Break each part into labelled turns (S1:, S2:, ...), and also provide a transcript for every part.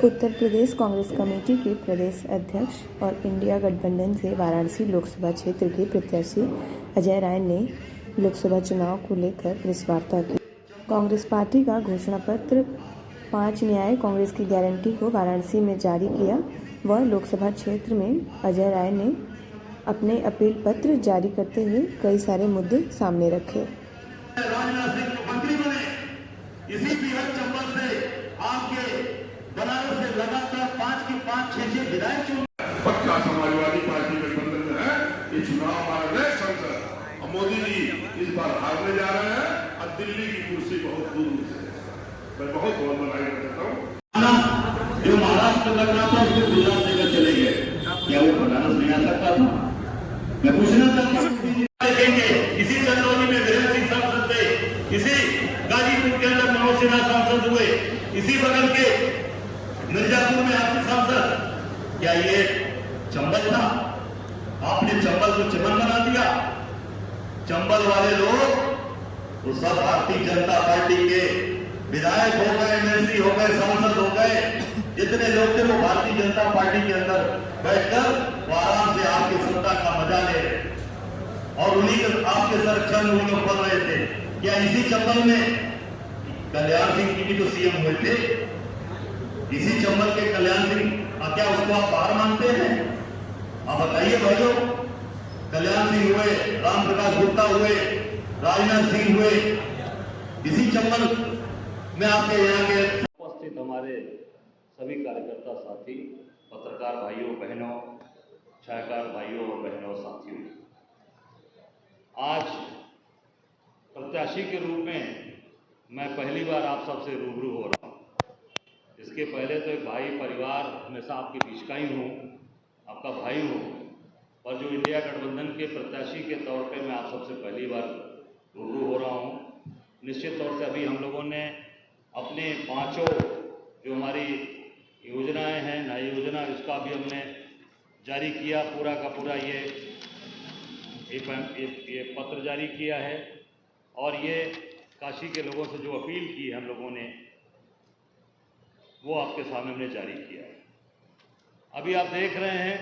S1: Uttar Pradesh Congress committee के प्रदेश अध्यक्ष और इंडिया गठबंधन से वाराणसी लोकसभा क्षेत्र के प्रत्याशी अजय राय ने लोकसभा चुनाव को लेकर प्रेस वार्ता की। कांग्रेस पार्टी का घोषणा पत्र 5 न्याय कांग्रेस की गारंटी को वाराणसी में जारी किया। वह लोकसभा क्षेत्र में अजय राय ने अपने अपील पत्र जारी करते हुए कई सारे मुद्दे सामने रखे।
S2: बनारस से लगातार 5 की 5-6 विधायक
S3: पक्का समाजवादी पार्टी गठबंधन में है। ये चुनाव हमारा नए संसद और मोदी जी इस बार हारने जा रहे हैं और दिल्ली की कुर्सी बहुत दूर से। मैं बहुत बधाई देता हूँ।
S2: जो महाराष्ट्र लग रहा था उसको गुजरात लेकर चले गए, क्या वो बनारस नहीं आ सकता था? मैं पूछना चाहता हूँ। देखेंगे इसी चंदौली में वीरेंद्र सिंह सांसद थे, इसी गाजीपुर के अंदर मनोज सिन्हा सांसद हुए, इसी बगल के मिर्जापुर में आपके सांसद, क्या ये चंबल था? आपने चंबल को चमन बना दिया। चंबल वाले लोग वो सब भारतीय जनता पार्टी के विधायक हो गए, एमएलसी हो गए, सांसद हो गए, जितने लोग थे वो भारतीय जनता पार्टी के अंदर बैठकर वो आराम से आपकी सत्ता का मजा ले रहे और उन्हीं के आपके संरक्षण उन्हीं को पढ़ रहे थे। क्या इसी चंबल में कल्याण सिंह जी भी तो सीएम हुए थे? इसी चंबल के कल्याण सिंह, क्या उसको आप बाहर मानते हैं? आप बताइए भाइयों, कल्याण सिंह हुए, राम प्रकाश गुप्ता हुए, राजनाथ सिंह हुए, इसी चंबल में आपके यहाँ के
S4: उपस्थित हमारे सभी कार्यकर्ता साथी, पत्रकार भाइयों बहनों, छायाकार भाइयों और बहनों साथियों, आज प्रत्याशी के रूप में मैं पहली बार आप सबसे रूबरू हो रहा हूँ। इसके पहले तो एक भाई परिवार हमेशा आपके बीच का ही हूँ, आपका भाई हूँ, और जो इंडिया गठबंधन के प्रत्याशी के तौर पे मैं आप सबसे पहली बार रूबरू हो रहा हूँ। निश्चित तौर से अभी हम लोगों ने अपने 5 जो हमारी योजनाएं हैं, नई योजना, इसका भी हमने जारी किया, पूरा का पूरा ये पत्र जारी किया है और ये काशी के लोगों से जो अपील की हम लोगों ने वो आपके सामने हमने जारी किया है। अभी आप देख रहे हैं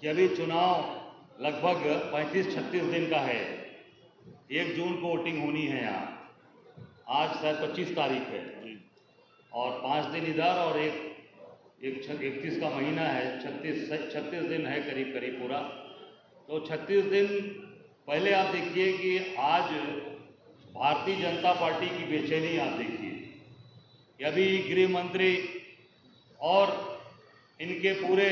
S4: कि अभी चुनाव लगभग 35-36 दिन का है। 1 जून को वोटिंग होनी है यहाँ, आज शायद 25 तारीख है और 5 दिन इधर और एक 31 का महीना है, 36 दिन है करीब करीब पूरा। तो 36 दिन पहले आप देखिए कि आज भारतीय जनता पार्टी की बेचैनी आप देखिए कि अभी गृह मंत्री और इनके पूरे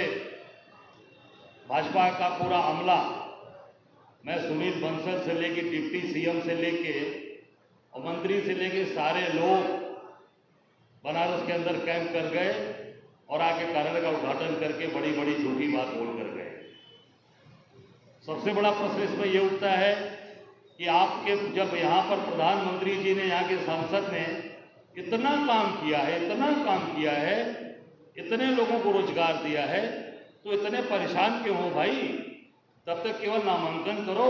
S4: भाजपा का पूरा अमला, मैं सुनील बंसल से लेके डिप्टी सीएम से लेके और मंत्री से लेके सारे लोग बनारस के अंदर कैंप कर गए और आके कार्यालय का उद्घाटन करके बड़ी बड़ी झूठी बात बोल कर गए। सबसे बड़ा प्रश्न इसमें यह उठता है कि आपके जब यहाँ पर प्रधानमंत्री जी ने, यहाँ के सांसद ने इतना काम किया है, इतना काम किया है, इतने लोगों को रोजगार दिया है, तो इतने परेशान क्यों हो भाई? तब तक केवल नामांकन करो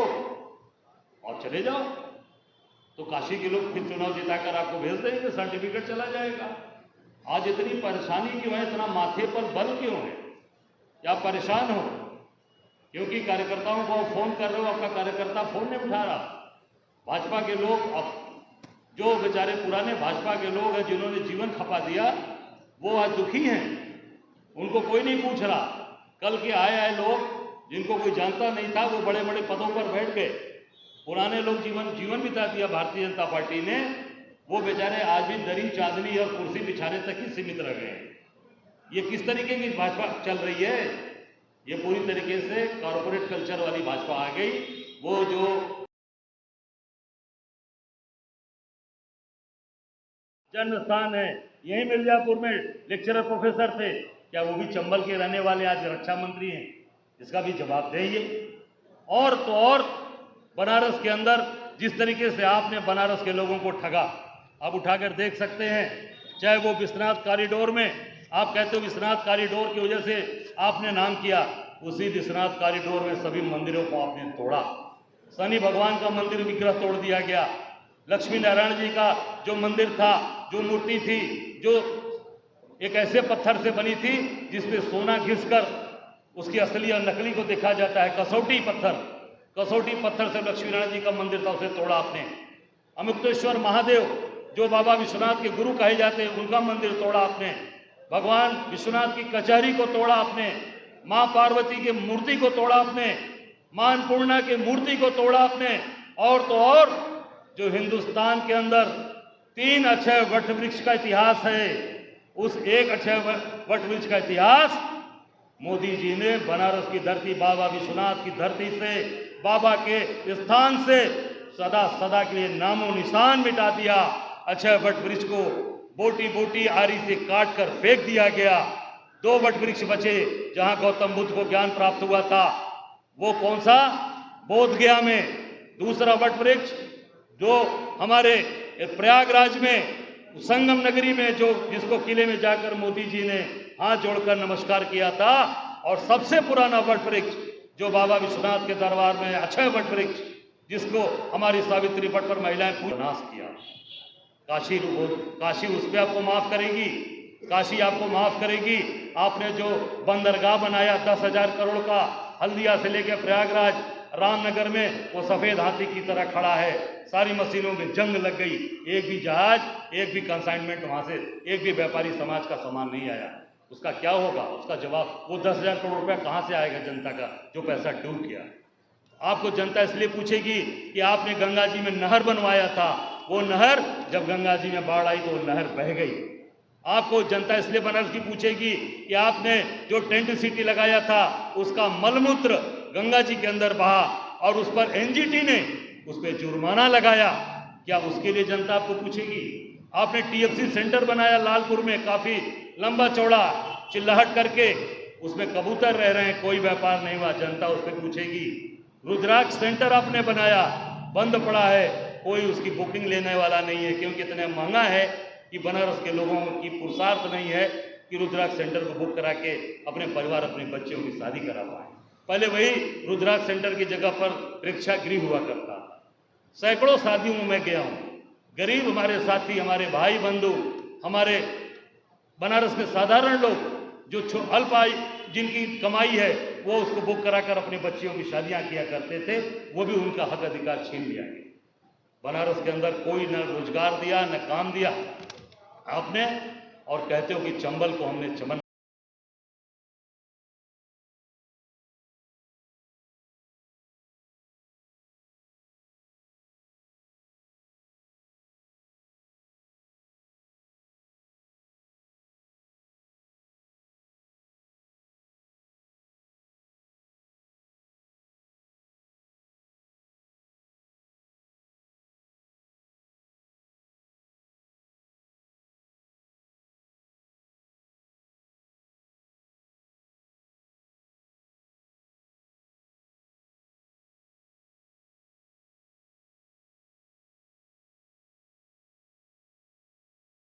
S4: और चले जाओ, तो काशी के लोग फिर चुनाव जिताकर आपको भेज देंगे, सर्टिफिकेट चला जाएगा। आज इतनी परेशानी क्यों है, इतना माथे पर बल क्यों है? या परेशान हो क्योंकि कार्यकर्ताओं को आप फोन कर रहे हो, आपका कार्यकर्ता फोन नहीं उठा रहा। भाजपा के लोग, अब जो बेचारे पुराने भाजपा के लोग हैं जिन्होंने जीवन खपा दिया, वो आज दुखी हैं, उनको कोई नहीं पूछ रहा। कल के आए लोग जिनको कोई जानता नहीं था, वो बड़े बड़े पदों पर बैठ गए। पुराने लोग जीवन बिता दिया भारतीय जनता पार्टी ने, वो बेचारे आज भी दरी चांदनी और कुर्सी बिछाने तक ही सीमित रह गए। ये किस तरीके की भाजपा चल रही है? ये पूरी तरीके से कॉर्पोरेट कल्चर वाली भाजपा आ गई। वो जो जन्म स्थान है यही मिर्जापुर में लेक्चरर प्रोफेसर थे, क्या वो भी चंबल के रहने वाले आज रक्षा मंत्री हैं? इसका भी जवाब देइए। और तो और बनारस के अंदर जिस तरीके से आपने बनारस के लोगों को ठगा, आप उठाकर देख सकते हैं। चाहे वो विश्वनाथ कॉरिडोर में, आप कहते हो विश्वनाथ कॉरिडोर की वजह से आपने नाम किया, उसी विश्वनाथ कॉरिडोर में सभी मंदिरों को आपने तोड़ा। शनि भगवान का मंदिर विग्रह तोड़ दिया गया, लक्ष्मी नारायण जी का जो मंदिर था, जो मूर्ति थी, जो एक ऐसे पत्थर से बनी थी जिसपे सोना घिसकर उसकी असली और नकली को देखा जाता है। कसौटी पत्थर से लक्ष्मीनारायण जी का मंदिर था, उसे तोड़ा आपने। अमुक्तेश्वर महादेव जो बाबा विश्वनाथ के गुरु कहे जाते हैं, उनका मंदिर तोड़ा आपने। भगवान विश्वनाथ की कचहरी को तोड़ा आपने। माँ पार्वती की मूर्ति को तोड़ा आपने। मां अन्नपूर्णा की मूर्ति को तोड़ा आपने। और तो और जो हिंदुस्तान के अंदर 3 अक्षय वट वृक्ष का इतिहास है, उस एक अक्षय वट वृक्ष का इतिहास मोदी जी ने बनारस की धरती, बाबा विश्वनाथ की धरती से, बाबा के स्थान से सदा सदा के लिए नामो निशान मिटा दिया। अक्षय वट वृक्ष को बोटी बोटी आरी से काट कर फेंक दिया गया। 2 वट वृक्ष बचे जहां गौतम बुद्ध को ज्ञान प्राप्त हुआ था। वो कौन सा? बोध गया में। दूसरा वट वृक्ष जो हमारे प्रयागराज में संगम नगरी में, जो जिसको किले में जाकर मोदी जी ने हाथ जोड़कर नमस्कार किया था। और सबसे पुराना वट वृक्ष जो बाबा विश्वनाथ के दरबार में अक्षय वट वृक्ष, जिसको हमारी सावित्री वट पर महिलाएं नाश किया। काशी उस पर आपको माफ करेगी, काशी आपको माफ करेगी। आपने जो बंदरगाह बनाया 10,000 करोड़ का, हल्दिया से लेकर प्रयागराज, रामनगर में वो सफेद हाथी की तरह खड़ा है। सारी मशीनों में जंग लग गई, एक भी जहाज, एक भी कंसाइनमेंट वहां से, एक भी व्यापारी समाज का सामान नहीं आया। उसका क्या होगा? उसका जवाब, वो 10,000 करोड़ रुपया कहां से आएगा जनता का जो पैसा डूब गया? आपको जनता इसलिए पूछेगी कि आपने गंगा जी में नहर बनवाया था, वो नहर जब गंगा जी में बाढ़ आई तो वो नहर बह गई। आपको जनता इसलिए बनारस की पूछेगी कि आपने जो टेंट सिटी लगाया था उसका मलमूत्र गंगा जी के अंदर बहा और उस पर एनजीटी ने उस पर जुर्माना लगाया, क्या उसके लिए जनता आपको पूछेगी? आपने टीएफसी सेंटर बनाया लालपुर में, काफी लंबा चौड़ा, चिल्लाहट करके, उसमें कबूतर रह रहे हैं, कोई व्यापार नहीं हुआ, जनता उस पर पूछेगी। रुद्राक्ष सेंटर आपने बनाया, बंद पड़ा है, कोई उसकी बुकिंग लेने वाला नहीं है, क्योंकि इतना महंगा है कि बनारस के लोगों की पुरुषार्थ नहीं है कि रुद्राक्ष सेंटर को बुक करा के अपने परिवार, अपने बच्चों की शादी करा पाए। पहले वही रुद्राक्ष सेंटर की जगह पर प्रेक्षागृह हुआ करता। सैकड़ों शादियों में मैं गया हूँ। गरीब हमारे साथी, हमारे भाई बंधु, हमारे बनारस के साधारण लोग जो अल्प आय जिनकी कमाई है, वो उसको बुक कराकर अपने बच्चियों की शादियां किया करते थे। वो भी उनका हक अधिकार छीन लिया गया। बनारस के अंदर कोई न रोजगार दिया, न काम दिया आपने, और कहते हो कि चंबल को हमने चमन